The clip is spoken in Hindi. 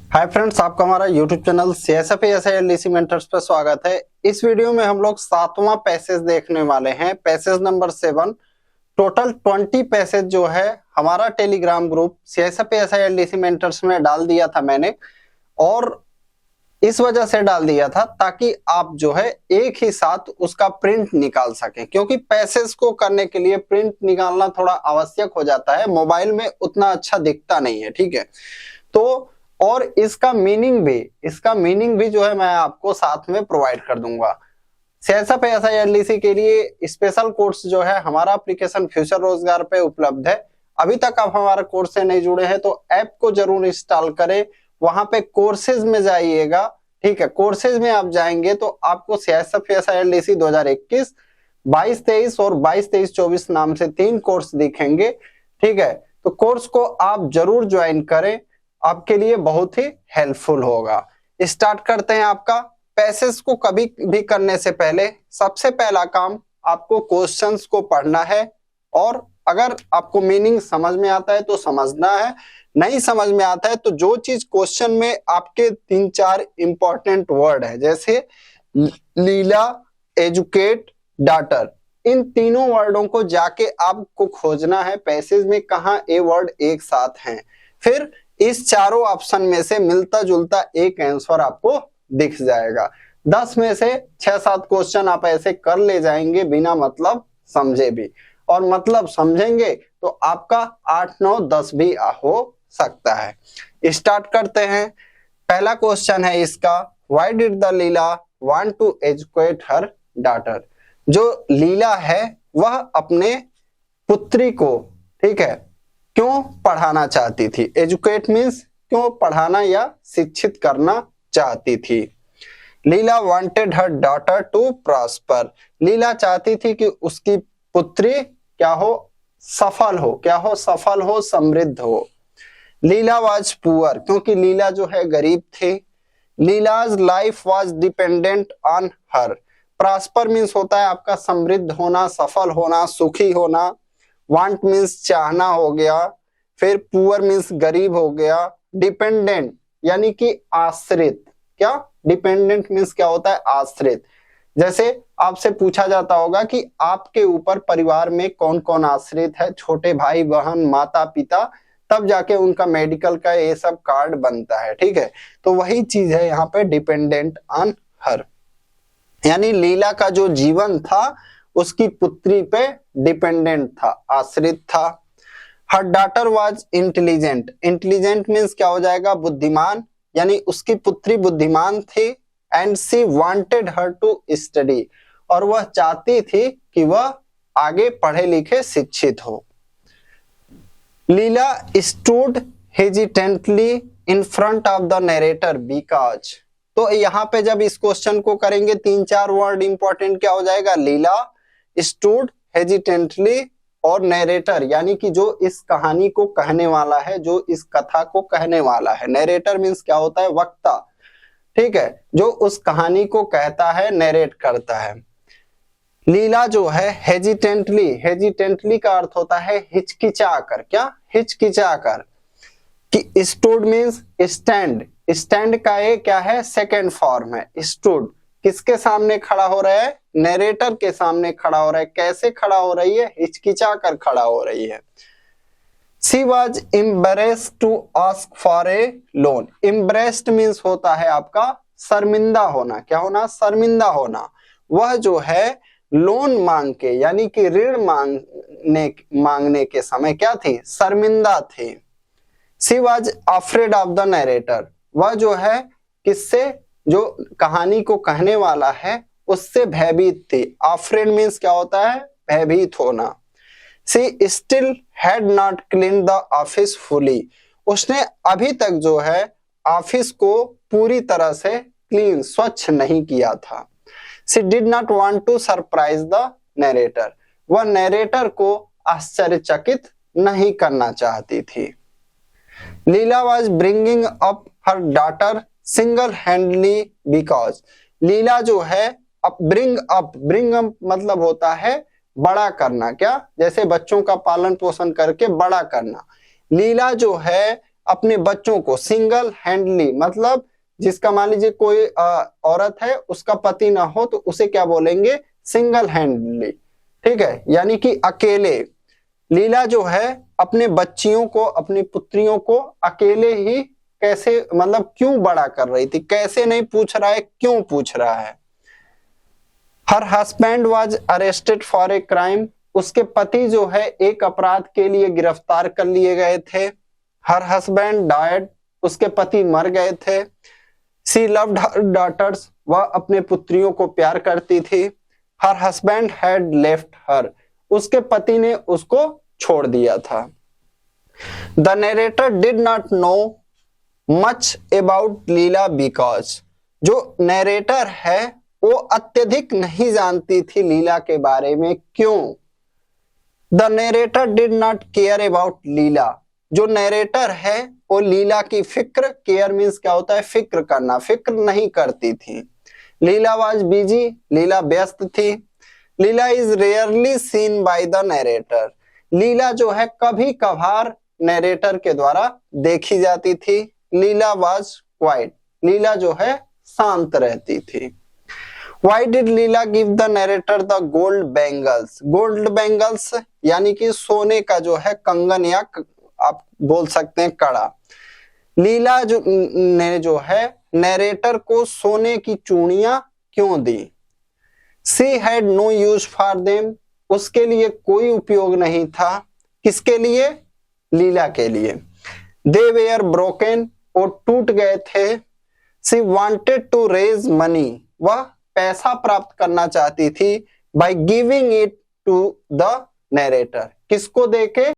हाय फ्रेंड्स, आपका हमारा YouTube channel CSF SILDC mentors पर स्वागत है। इस वीडियो में हम लोग 7वां पैसेज देखने वाले हैं, पैसेज नंबर 7। टोटल 20 पैसेज जो है हमारा Telegram group CSF SILDC mentors में डाल दिया था मैंने, और इस वजह से डाल दिया था ताकि आप जो है एक ही साथ उसका प्रिंट निकाल सकें, क्योंकि पैसेज को करने के लिए प्रिंट निकालना थोड़ा आवश्यक हो जाता है, मोबाइल में उतना अच्छा दिखता नहीं है। ठीक है, तो और इसका मीनिंग भी जो है मैं आपको साथ में प्रोवाइड कर दूंगा। CSF SILDC के लिए स्पेशल कोर्स जो है हमारा एप्लीकेशन फ्यूचर रोजगार पे उपलब्ध है। अभी तक आप हमारे कोर्स से नहीं जुड़े हैं तो ऐप को जरूर इंस्टॉल करें, वहां पे कोर्सेज में जाइएगा। ठीक है, कोर्सेज में आप जाएंगे तो आपको CSF SILDC 2021, 22-23 और 22-23-24 नाम से 3 कोर्स दिखेंगे। ठीक है, तो कोर्स को आप जरूर ज्वाइन करें, आपके लिए बहुत ही हेल्पफुल होगा। स्टार्ट करते हैं। आपका पैसेज को कभी भी करने से पहले सबसे पहला काम आपको क्वेश्चंस को पढ़ना है, और अगर आपको मीनिंग समझ में आता है तो समझना है, नहीं समझ में आता है तो जो चीज क्वेश्चन में आपके 3-4 इंपॉर्टेंट वर्ड है, जैसे लीला, एजुकेट, डाटर, इन तीनों वर्डों को जाके आपको खोजना है पैसेज में कहां ए वर्ड एक साथ हैं। फिर इस चारों ऑप्शन में से मिलता जुलता एक आंसर आपको दिख जाएगा। 10 में से 6-7 क्वेश्चन आप ऐसे कर ले जाएंगे बिना मतलब समझे भी, और मतलब समझेंगे तो आपका 8, 9, 10 भी हो सकता है। स्टार्ट करते हैं। पहला क्वेश्चन है इसका, why did the Leela want to educate her daughter. जो लीला है वह अपने पुत्री को, ठीक है, क्यों पढ़ाना चाहती थी। एजुकेट मीन्स क्यों पढ़ाना या शिक्षित करना चाहती थी। Leela wanted her daughter to prosper. Leela चाहती थी कि उसकी पुत्री क्या हो, सफल हो, समृद्ध हो। लीला वाज पुअर, क्योंकि लीला जो है गरीब थी। Leela's life was dependent on her. Prosper means होता है आपका समृद्ध होना, सफल होना, सुखी होना। वांट मीन्स चाहना हो गया, फिर पुअर मीन्स गरीब हो गया। डिपेंडेंट यानी कि आश्रित। क्या डिपेंडेंट मीन्स क्या होता है, आश्रित। जैसे आपसे पूछा जाता होगा कि आपके ऊपर परिवार में कौन कौन आश्रित है, छोटे भाई बहन, माता पिता, तब जाके उनका मेडिकल का ये सब कार्ड बनता है। ठीक है, तो वही चीज है यहाँ पे डिपेंडेंट ऑन हर, यानी लीला का जो जीवन था उसकी पुत्री पे डिपेंडेंट था, आश्रित था। Her daughter was intelligent. Intelligent means क्या हो जाएगा, बुद्धिमान, यानी उसकी पुत्री बुद्धिमान थी। And she wanted her to study, और वह चाहती थी कि वह आगे पढ़े लिखे शिक्षित हो। Leela stood hesitantly in front of the narrator because. तो यहाँ पे जब इस क्वेश्चन को करेंगे 3-4 वर्ड इंपॉर्टेंट क्या हो जाएगा, लीला, स्टूड, हेजिटेंटली और नरेटर, यानी कि जो इस कहानी को कहने वाला है, जो इस कथा को कहने वाला है। नरेटर मीन्स क्या होता है, वक्ता। ठीक है, जो उस कहानी को कहता है, नरेट करता है। लीला जो है हेजिटेंटली का अर्थ होता है हिचकिचाकर। क्या, हिचकिचाकर। कि स्टूड मीन्स स्टैंड। स्टैंड का ये क्या है, सेकेंड फॉर्म है। स्टूड किसके सामने खड़ा हो रहा है, नरेटर के सामने खड़ा हो रहा है। कैसे खड़ा हो रही है, हिचकिचा कर खड़ा हो रही है। She was embarrassed to ask for a loan. Embarrassed means होता है आपका शर्मिंदा होना। क्या होना, शर्मिंदा होना। वह जो है लोन मांग के, यानी कि ऋण मांगने के समय क्या थी, शर्मिंदा थी। She was afraid of the narrator. वह जो है किससे, जो कहानी को कहने वाला है उससे भयभीत थी। afraid मीन्स क्या होता है, भयभीत होना। She still had not cleaned the office fully. उसने अभी तक जो है ऑफिस को पूरी तरह से क्लीन, स्वच्छ नहीं किया था। She did not want to surprise the narrator. वह नरेटर को आश्चर्यचकित नहीं करना चाहती थी। लीला was bringing up her daughter single-handedly because. लीला जो है bring up मतलब होता है बड़ा करना। क्या, जैसे बच्चों का पालन पोषण करके बड़ा करना। लीला जो है अपने बच्चों को सिंगल हैंडली, मतलब जिसका मान लीजिए कोई औरत है उसका पति ना हो तो उसे क्या बोलेंगे, सिंगल हैंडली, ठीक है, यानी कि अकेले। लीला जो है अपने बच्चियों को, अपनी पुत्रियों को अकेले ही कैसे, मतलब क्यों बड़ा कर रही थी, कैसे नहीं पूछ रहा है, क्यों पूछ रहा है। Her husband was arrested for a crime, उसके पति जो है एक अपराध के लिए गिरफ्तार कर लिए गए थे। हर हस्बैंड डायड, उसके पति मर गए थे। शी लव्ड हर डॉटर्स, वह अपने पुत्रियों को प्यार करती थी। Her husband had left her, उसके पति ने उसको छोड़ दिया था। The narrator did not know much about Leela because, जो नरेटर है वो अत्यधिक नहीं जानती थी लीला के बारे में, क्यों। The narrator did not care about Leela, जो नरेटर है वो लीला की फिक्र, केयर मीन्स क्या होता है, फिक्र करना, फिक्र नहीं करती थी। लीला वाज बिजी, लीला व्यस्त थी। Leela is rarely seen by the narrator, Leela जो है कभी कभार नरेटर के द्वारा देखी जाती थी। लीला वाज क्वाइट, लीला जो है शांत रहती थी। Why did Leela give the narrator the gold bangles? Gold bangles यानी कि सोने का जो है कंगन, या आप बोल सकते हैं कड़ा। लीला ने जो है नरेटर को सोने की चूड़ियां क्यों दी। She had no use for them, उसके लिए कोई उपयोग नहीं था। किसके लिए, लीला के लिए। They were broken, वो टूट गए थे। She wanted to raise money, वह पैसा प्राप्त करना चाहती थी। By giving it to the narrator, किसको देके,